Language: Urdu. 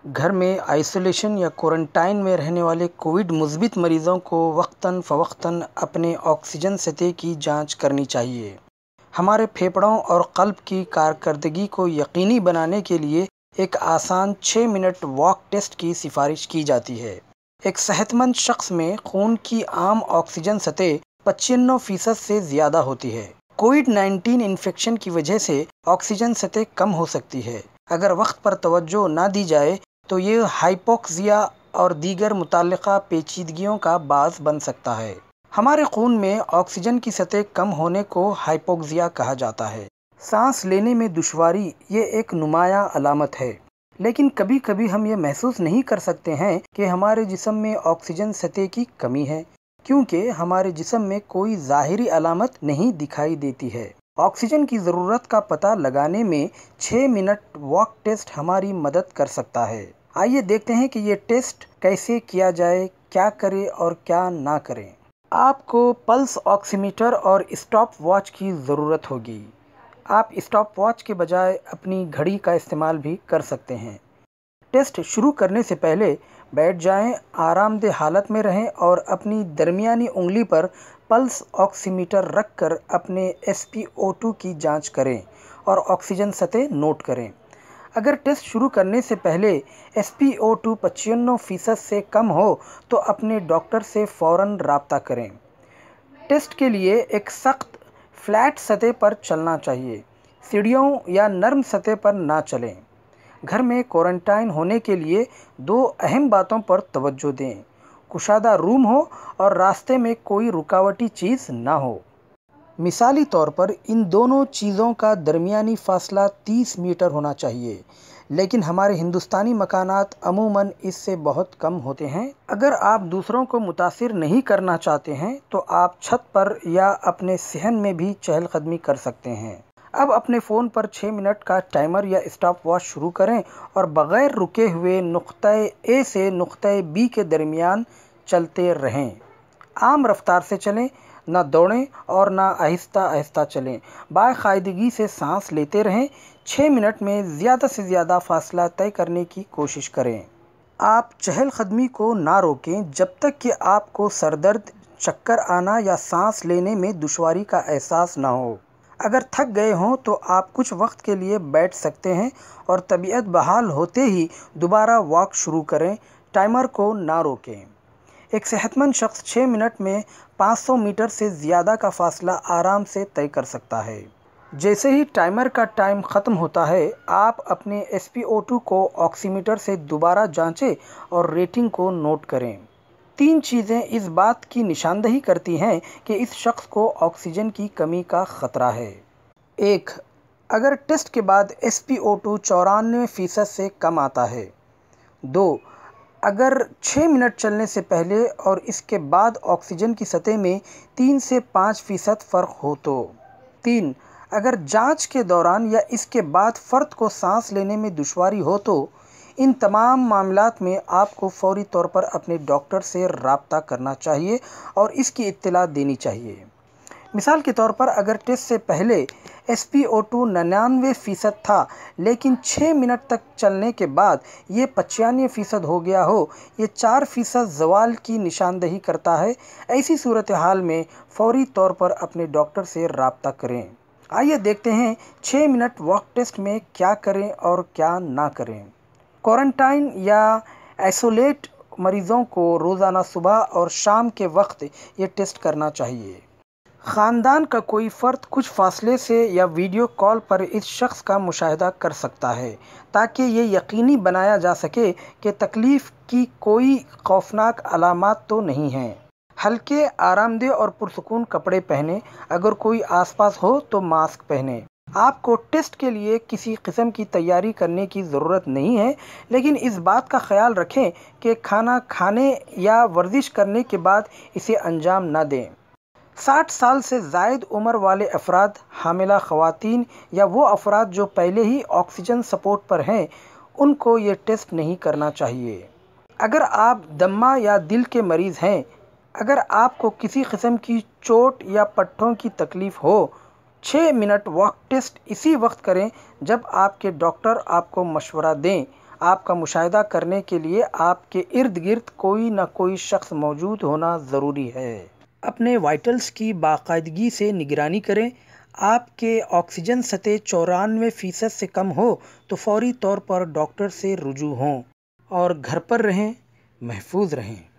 گھر میں آئسولیشن یا کوارنٹائن میں رہنے والے کووڈ مثبت مریضوں کو وقتاً فوقتاً اپنے آکسیجن سطح کی جانچ کرنی چاہیے۔ ہمارے پھیپھڑوں اور قلب کی کارکردگی کو یقینی بنانے کے لیے ایک آسان 6 منٹ واک ٹیسٹ کی سفارش کی جاتی ہے۔ ایک صحت مند شخص میں خون کی عام آکسیجن سطح 95% سے زیادہ ہوتی ہے۔ کووڈ-19 انفیکشن کی وجہ سے آکسیجن سطح کم ہو سکتی ہے۔ اگر وقت پر توجہ نہ دی جائے تو یہ ہائپوکسیا اور دیگر متعلقہ پیچیدگیوں کا باعث بن سکتا ہے۔ ہمارے خون میں آکسیجن کی سطح کم ہونے کو ہائپوکسیا کہا جاتا ہے۔ سانس لینے میں دشواری یہ ایک نمایاں علامت ہے، لیکن کبھی کبھی ہم یہ محسوس نہیں کر سکتے ہیں کہ ہمارے جسم میں آکسیجن سطح کی کمی ہے، کیونکہ ہمارے جسم میں کوئی ظاہری علامت نہیں دکھائی دیتی ہے۔ آکسیجن کی ضرورت کا پتہ لگانے میں 6 منٹ واک ٹیسٹ ہماری مدد کر سکتا ہے۔ آئیے دیکھتے ہیں کہ یہ ٹیسٹ کیسے کیا جائے، کیا کریں اور کیا نہ کریں۔ آپ کو پلس آکسی میٹر اور اسٹاپ واچ کی ضرورت ہوگی۔ آپ اسٹاپ واچ کے بجائے اپنی گھڑی کا استعمال بھی کر سکتے ہیں۔ ٹیسٹ شروع کرنے سے پہلے بیٹھ جائیں، آرام دہ حالت میں رہیں اور اپنی درمیانی انگلی پر پلس آکسی میٹر رکھ کر اپنے SpO2 کی جانچ کریں اور آکسیجن سطح نوٹ کریں۔ اگر ٹیسٹ شروع کرنے سے پہلے SpO2 95% سے کم ہو تو اپنے ڈاکٹر سے فوراً رابطہ کریں۔ ٹیسٹ کے لیے ایک سخت، فلیٹ سطح پر چلنا چاہیے، سیڑھیوں یا نرم سطح پر نہ چلیں۔ گھر میں کوارنٹائن ہونے کے لیے 2 اہم باتوں پر توجہ دیں: کشادہ روم ہو اور راستے میں کوئی رکاوٹی چیز نہ ہو۔ مثالی طور پر ان دونوں چیزوں کا درمیانی فاصلہ 30 میٹر ہونا چاہیے، لیکن ہمارے ہندوستانی مکانات عموماً اس سے بہت کم ہوتے ہیں۔ اگر آپ دوسروں کو متاثر نہیں کرنا چاہتے ہیں تو آپ چھت پر یا اپنے صحن میں بھی چہل قدمی کر سکتے ہیں۔ اب اپنے فون پر 6 منٹ کا ٹائمر یا اسٹاپ واچ شروع کریں اور بغیر رکے ہوئے نقطہ A سے نقطہ B کے درمیان چلتے رہیں۔ عام رفتار سے چلیں، نہ دوڑیں اور نہ آہستہ آہستہ چلیں۔ باقاعدگی سے سانس لیتے رہیں۔ 6 منٹ میں زیادہ سے زیادہ فاصلہ طے کرنے کی کوشش کریں۔ آپ چہل قدمی کو نہ روکیں جب تک کہ آپ کو سر درد، چکر آنا یا سانس لینے میں دشواری کا احساس نہ ہو۔ اگر تھک گئے ہوں تو آپ کچھ وقت کے لیے بیٹھ سکتے ہیں اور طبیعت بحال ہوتے ہی دوبارہ واک شروع کریں۔ ٹائمر کو نہ روکیں۔ ایک صحت مند شخص 6 منٹ میں 500 میٹر سے زیادہ کا فاصلہ آرام سے طے کر سکتا ہے۔ جیسے ہی ٹائمر کا ٹائم ختم ہوتا ہے، آپ اپنے SpO2 کو آکسی میٹر سے دوبارہ جانچیں اور ریٹنگ کو نوٹ کریں۔ 3 چیزیں اس بات کی نشاندہی کرتی ہیں کہ اس شخص کو آکسیجن کی کمی کا خطرہ ہے۔ 1. اگر ٹیسٹ کے بعد SpO2 94% سے کم آتا ہے۔ 2. اگر 6 منٹ چلنے سے پہلے اور اس کے بعد آکسیجن کی سطح میں 3 سے 5% فرق ہو تو۔ 3. اگر جانچ کے دوران یا اس کے بعد فرد کو سانس لینے میں دشواری ہو تو۔ ان تمام معاملات میں آپ کو فوری طور پر اپنے ڈاکٹر سے رابطہ کرنا چاہیے اور اس کی اطلاع دینی چاہیے۔ مثال کے طور پر اگر ٹیسٹ سے پہلے SpO2 99% تھا لیکن 6 منٹ تک چلنے کے بعد یہ 95% ہو گیا ہو، یہ 4% زوال کی نشاندہی کرتا ہے۔ ایسی صورتحال میں فوری طور پر اپنے ڈاکٹر سے رابطہ کریں۔ آئیے دیکھتے ہیں 6 منٹ واک ٹیسٹ میں کیا کریں اور کیا نہ کریں۔ کوارنٹائن یا آئسولیٹ مریضوں کو روزانہ صبح اور شام کے وقت یہ ٹیسٹ کرنا چاہیے۔ خاندان کا کوئی فرد کچھ فاصلے سے یا ویڈیو کال پر اس شخص کا مشاہدہ کر سکتا ہے تاکہ یہ یقینی بنایا جا سکے کہ تکلیف کی کوئی خوفناک علامات تو نہیں ہیں۔ ہلکے، آرام دہ اور پرسکون کپڑے پہنیں۔ اگر کوئی آس پاس ہو تو ماسک پہنیں۔ آپ کو ٹیسٹ کے لیے کسی قسم کی تیاری کرنے کی ضرورت نہیں ہے، لیکن اس بات کا خیال رکھیں کہ کھانا کھانے یا ورزش کرنے کے بعد اسے انجام نہ دیں۔ 60 سال سے زائد عمر والے افراد، حاملہ خواتین یا وہ افراد جو پہلے ہی آکسیجن سپورٹ پر ہیں، ان کو یہ ٹیسٹ نہیں کرنا چاہیے۔ اگر آپ دمہ یا دل کے مریض ہیں، اگر آپ کو کسی قسم کی چوٹ یا پٹھوں کی تکلیف ہو، 6 منٹ واک ٹیسٹ اسی وقت کریں جب آپ کے ڈاکٹر آپ کو مشورہ دیں۔ آپ کا مشاہدہ کرنے کے لیے آپ کے ارد گرد کوئی نہ کوئی شخص موجود ہونا ضروری ہے۔ اپنے وائٹلز کی باقاعدگی سے نگرانی کریں۔ آپ کے آکسیجن سطح 94% سے کم ہو تو فوری طور پر ڈاکٹر سے رجوع ہوں اور گھر پر رہیں، محفوظ رہیں۔